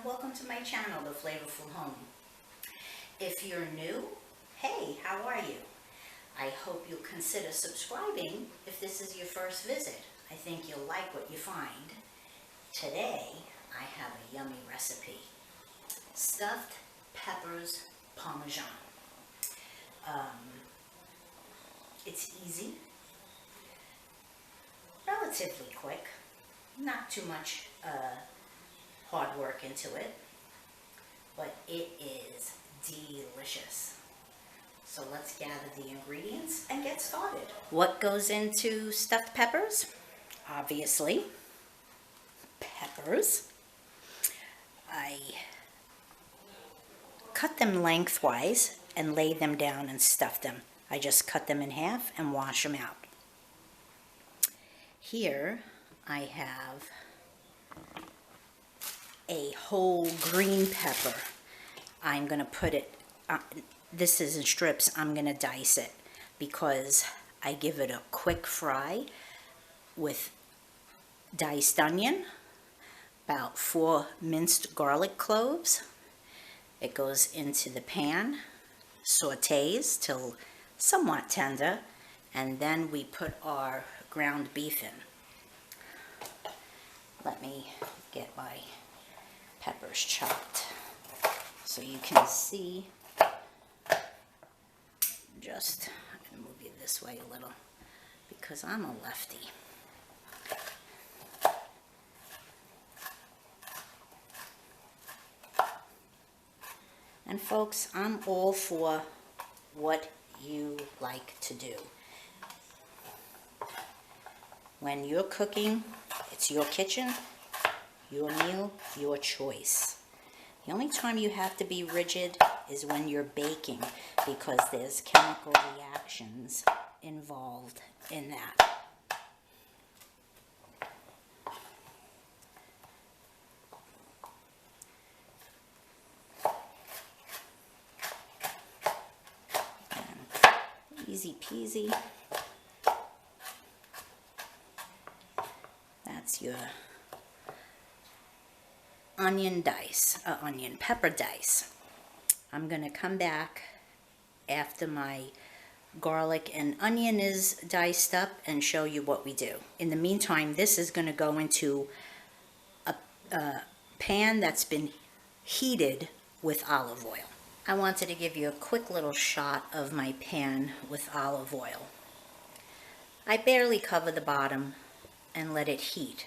welcome to my channel, The Flavorful Home. If you're new, hey, how are you? I hope you'll consider subscribing if this is your first visit. I think you'll like what you find. Today, I have a yummy recipe. Stuffed peppers Parmesan. It's easy, relatively quick, not too much hard work into it, but it is delicious. So let's gather the ingredients and get started. What goes into stuffed peppers? Obviously, peppers. I cut them lengthwise and lay them down and stuff them. I just cut them in half and wash them out. Here I have a whole green pepper. I'm going to put it, this is in strips. I'm going to dice it because I give it a quick fry with diced onion, about 4 minced garlic cloves. It goes into the pan, sautés till somewhat tender, and then we put our ground beef in. Let me get my peppers chopped so you can see. Just I'm gonna move you this way a little because I'm a lefty. And folks, I'm all for what you like to do. When you're cooking, it's your kitchen, your meal, your choice. The only time you have to be rigid is when you're baking because there's chemical reactions involved in that. Easy peasy. That's your pepper dice. I'm going to come back after my garlic and onion is diced up and show you what we do. In the meantime, this is going to go into a pan that's been heated with olive oil. I wanted to give you a quick little shot of my pan with olive oil. I barely cover the bottom and let it heat.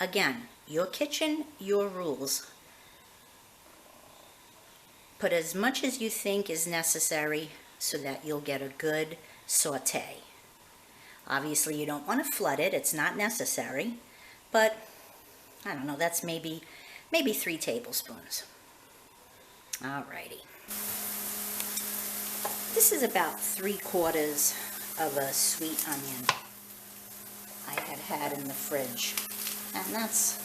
Again, your kitchen, your rules. Put as much as you think is necessary so that you'll get a good saute. Obviously, you don't want to flood it. It's not necessary. But, I don't know, that's maybe 3 tablespoons. Alrighty. This is about 3/4 of a sweet onion I had in the fridge. And that's,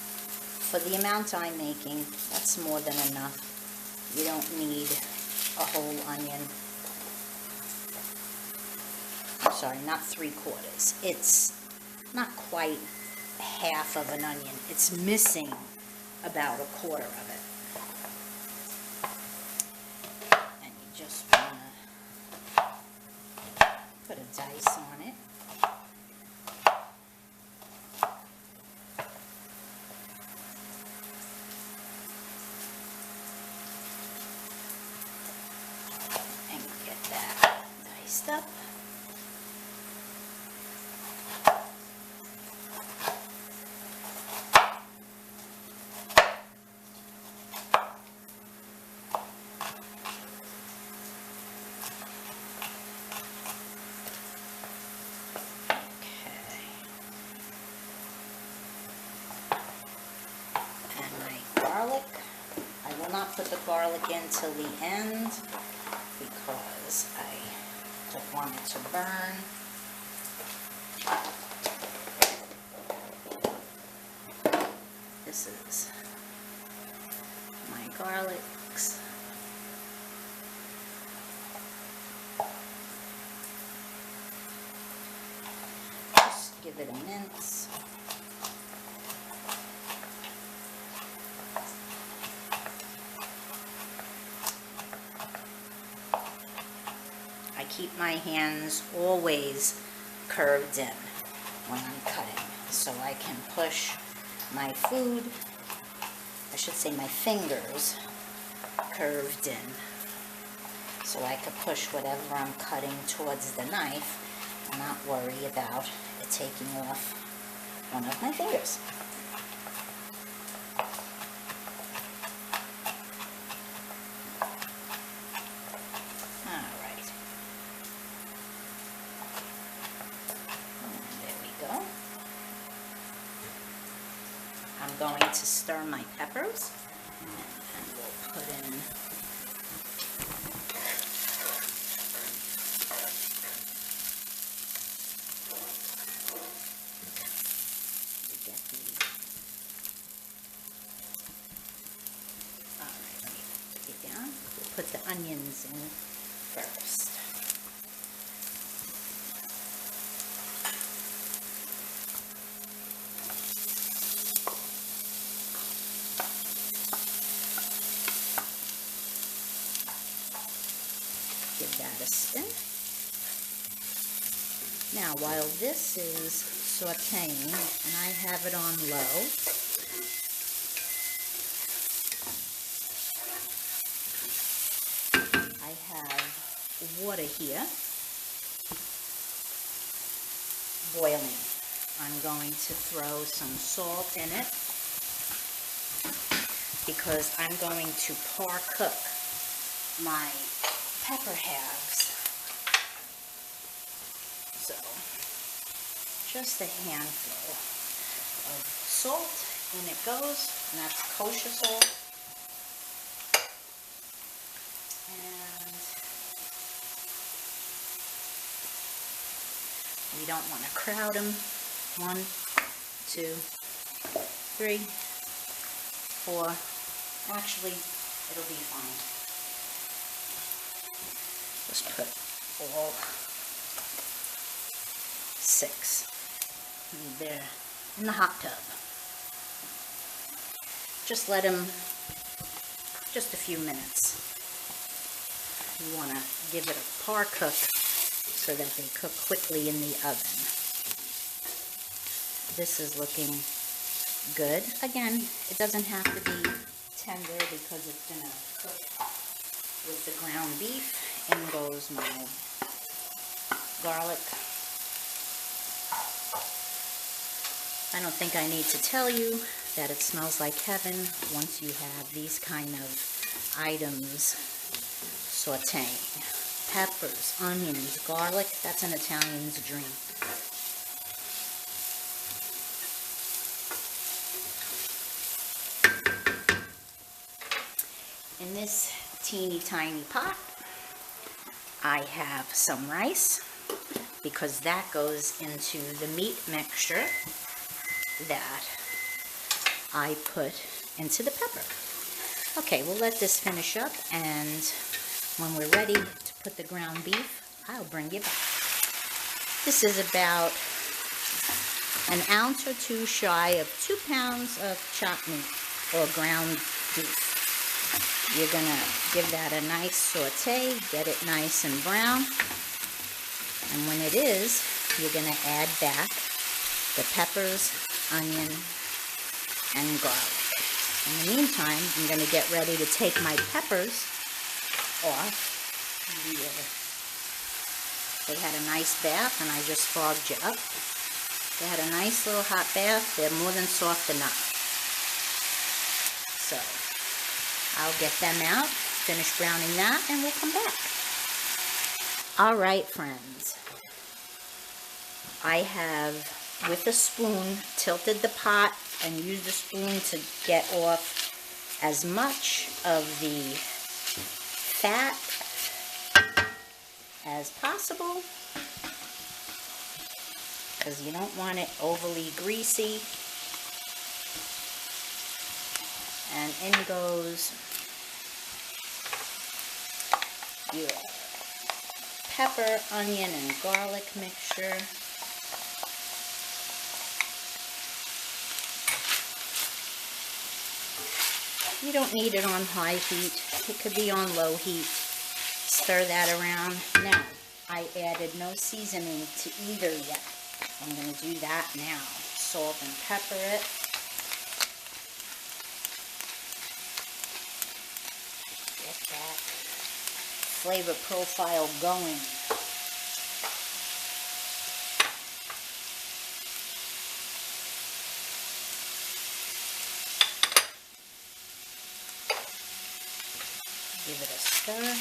for the amount I'm making, that's more than enough. You don't need a whole onion. I'm sorry, not 3/4. It's not quite half of an onion. It's missing about 1/4 of it. And you just want to put a dice on it. Up. Okay. And my garlic. I will not put the garlic in till the end because I don't want it to burn. This is my garlics. Just give it a mince. keep my hands always curved in when I'm cutting, so I can push my food, I should say my fingers, curved in, so I could push whatever I'm cutting towards the knife and not worry about it taking off one of my fingers. Alright. There we go. I'm going to stir my peppers, and we'll put in put the onions in first. Give that a spin. Now, while this is sauteing, and I have it on low, water here boiling. I'm going to throw some salt in it because I'm going to par cook my pepper halves. So just a handful of salt, and it goes, and that's kosher salt. We don't want to crowd them. 1, 2, 3, 4. Actually, it'll be fine. Just put all 6 there in the hot tub. Just let them just a few minutes. You want to give it a par cook so that they cook quickly in the oven. This is looking good. Again, it doesn't have to be tender because it's going to cook with the ground beef. In goes my garlic. I don't think I need to tell you that it smells like heaven once you have these kind of items sauteing. Peppers, onions, garlic, that's an Italian's dream. In this teeny tiny pot, I have some rice because that goes into the meat mixture that I put into the pepper. Okay, we'll let this finish up, and when we're ready to put the ground beef, I'll bring you back. This is about 1 ounce or 2 shy of 2 pounds of chopped meat or ground beef. You're going to give that a nice saute, get it nice and brown. And when it is, you're going to add back the peppers, onion, and garlic. In the meantime, I'm going to get ready to take my peppers off. They had a nice bath, and I just fogged you up. They had a nice little hot bath. They're more than soft enough. So I'll get them out, finish browning that, and we'll come back. All right, friends. I have, with a spoon, tilted the pot and used the spoon to get off as much of the fat as possible, because you don't want it overly greasy. And in goes your pepper, onion, and garlic mixture. You don't need it on high heat. It could be on low heat. Stir that around. Now, I added no seasoning to either yet. I'm going to do that now. Salt and pepper it. Get that flavor profile going. Give it a stir.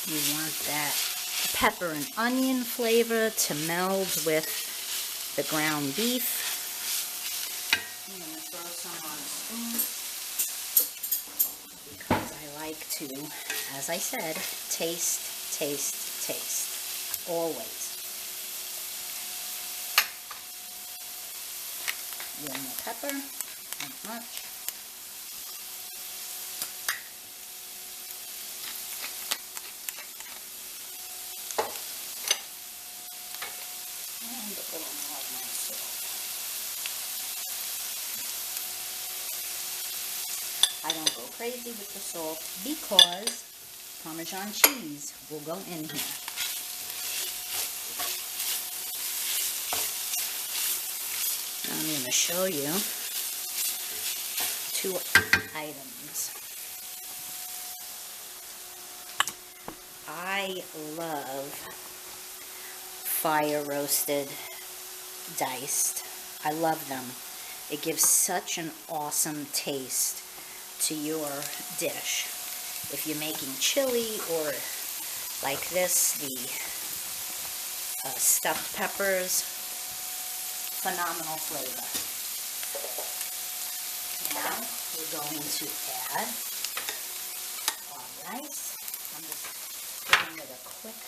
You want that pepper and onion flavor to meld with the ground beef. I'm going to throw some on a spoon because I like to, as I said, taste, taste, taste. Always. A little more pepper, not much. And a little more of my salt. I don't go crazy with the salt because Parmesan cheese will go in here. I'm going to show you 2 items. I love fire roasted diced. I love them. It gives such an awesome taste to your dish. If you're making chili or like this, the stuffed peppers, phenomenal flavor. Now we're going to add our rice. I'm just giving it a quick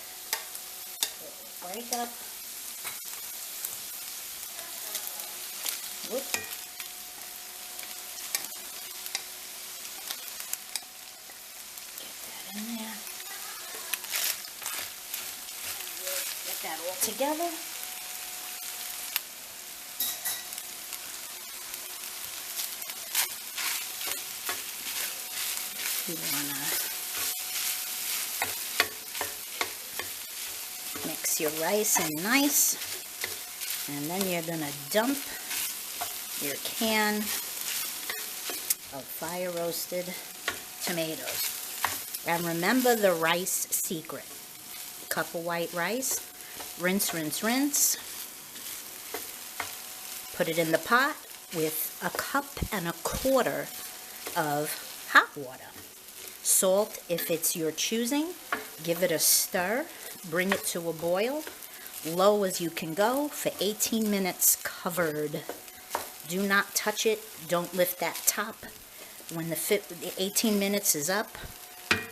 little break up. Whoop. Get that in there. Get that all together. You want to mix your rice in nice, and then you're going to dump your can of fire roasted tomatoes. And remember the rice secret. Cup of white rice, rinse, rinse, rinse. Put it in the pot with 1.25 cups of hot water. Salt if it's your choosing. Give it a stir. Bring it to a boil. Low as you can go for 18 minutes covered. Do not touch it. Don't lift that top. When the 18 minutes is up,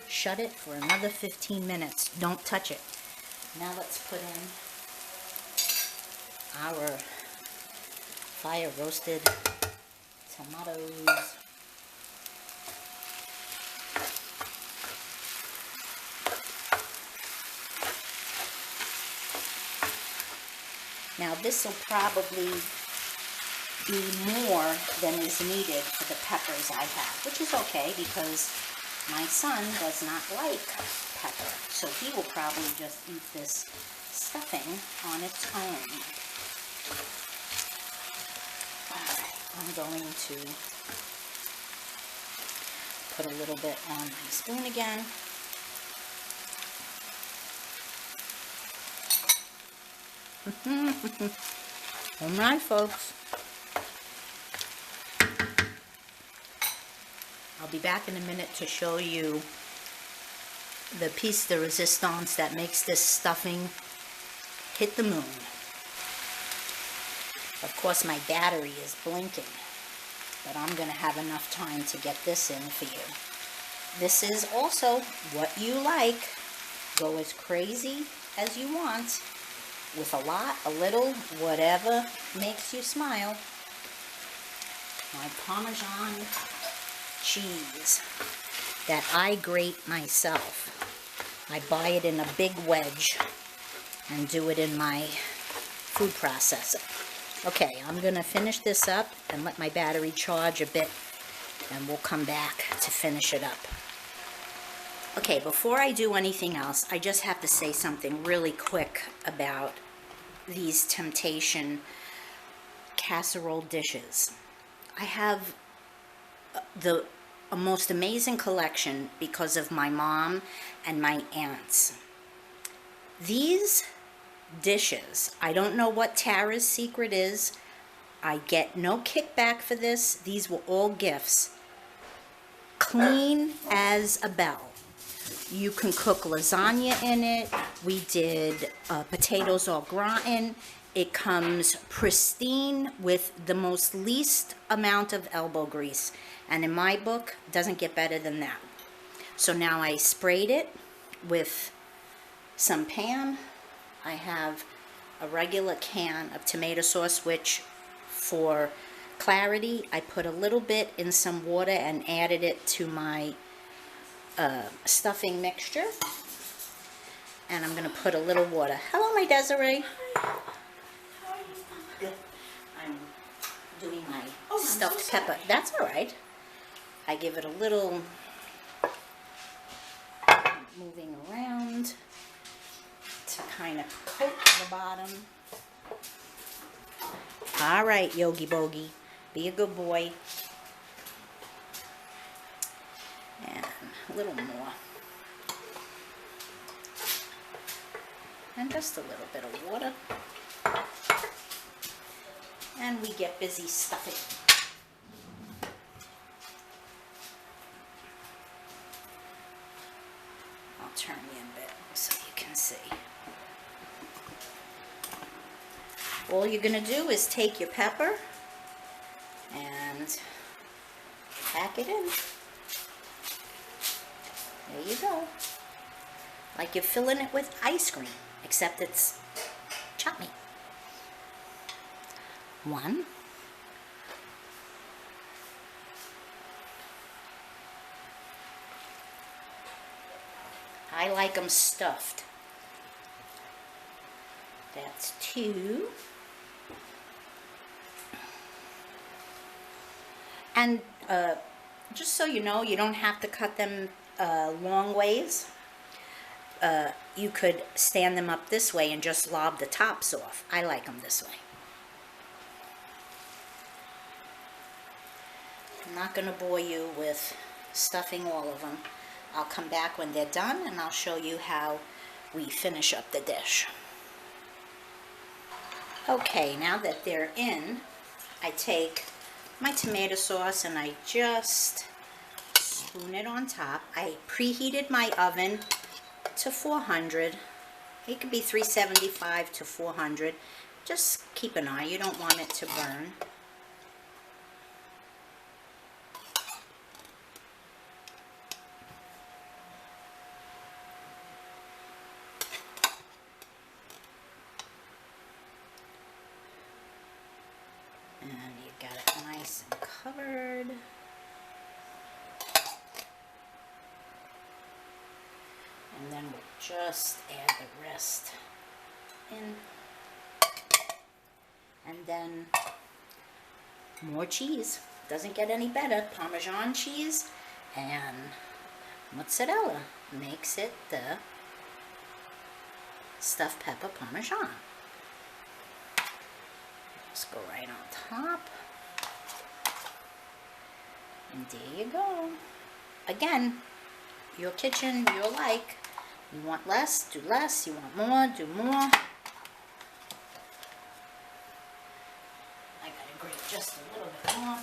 shut it for another 15 minutes. Don't touch it. Now let's put in our fire roasted tomatoes. Now this will probably be more than is needed for the peppers I have, which is okay because my son does not like pepper, so he will probably just eat this stuffing on its own. Alright, I'm going to put a little bit on my spoon again. Alright, folks. I'll be back in a minute to show you the piece de resistance that makes this stuffing hit the moon. Of course, my battery is blinking, but I'm going to have enough time to get this in for you. This is also what you like. Go as crazy as you want. With a lot, a little, whatever makes you smile. My Parmesan cheese that I grate myself. I buy it in a big wedge and do it in my food processor. Okay, I'm going to finish this up and let my battery charge a bit and we'll come back to finish it up. Okay, before I do anything else, I just have to say something really quick about these temptation casserole dishes. I have a most amazing collection because of my mom and my aunts. These dishes, I don't know what Tara's secret is. I get no kickback for this. These were all gifts. Clean as a bell. You can cook lasagna in it. We did potatoes au gratin. It comes pristine with the most least amount of elbow grease. And in my book, doesn't get better than that. So now I sprayed it with some pan. I have a regular can of tomato sauce, which for clarity, I put a little bit in some water and added it to my stuffing mixture. And I'm going to put a little water. Hello, my Desiree. Good. I'm doing my stuffed pepper. That's all right. I give it a little moving around to kind of coat the bottom. All right, Yogi Bogi. Be a good boy. And a little more. And just a little bit of water. And we get busy stuffing. I'll turn you a bit so you can see. All you're going to do is take your pepper and pack it in. There you go. Like you're filling it with ice cream, except it's chutney. One. I like them stuffed. That's two. And just so you know, you don't have to cut them long ways. You could stand them up this way and just lob the tops off. I like them this way. I'm not going to bore you with stuffing all of them. I'll come back when they're done and I'll show you how we finish up the dish. Okay, now that they're in, I take my tomato sauce and I just spoon it on top. I preheated my oven to 400. It could be 375 to 400. Just keep an eye, you don't want it to burn. And you got it nice and covered. And then we'll just add the rest in. And then more cheese. Doesn't get any better. Parmesan cheese and mozzarella makes it the stuffed pepper Parmesan. Just go right on top. And there you go. Again, your kitchen, your like. You want less, do less. You want more, do more. I gotta grate just a little bit more.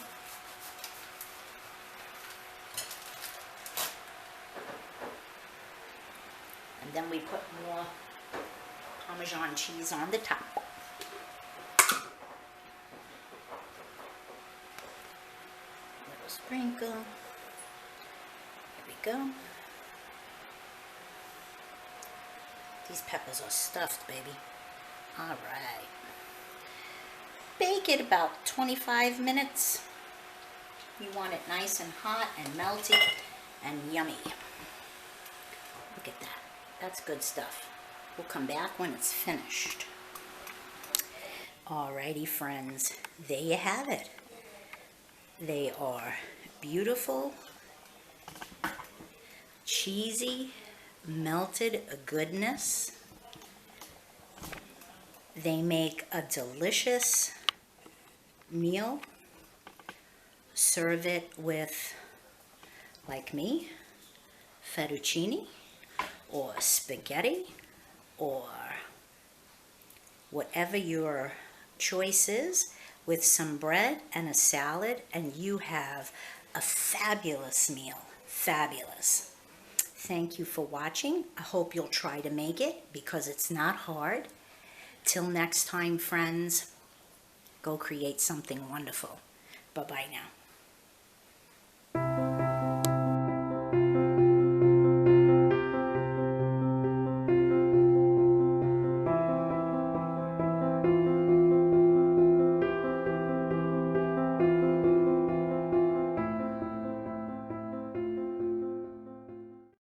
And then we put more Parmesan cheese on the top. Little sprinkle. There we go. These peppers are stuffed, baby. All right. Bake it about 25 minutes. You want it nice and hot and melty and yummy. Look at that. That's good stuff. We'll come back when it's finished. Alrighty, friends. There you have it. They are beautiful, cheesy, melted goodness. They make a delicious meal. Serve it with, like me, fettuccine or spaghetti or whatever your choice is, with some bread and a salad, and you have a fabulous meal. Fabulous. Thank you for watching. I hope you'll try to make it because it's not hard. Till next time, friends, go create something wonderful. Bye-bye now.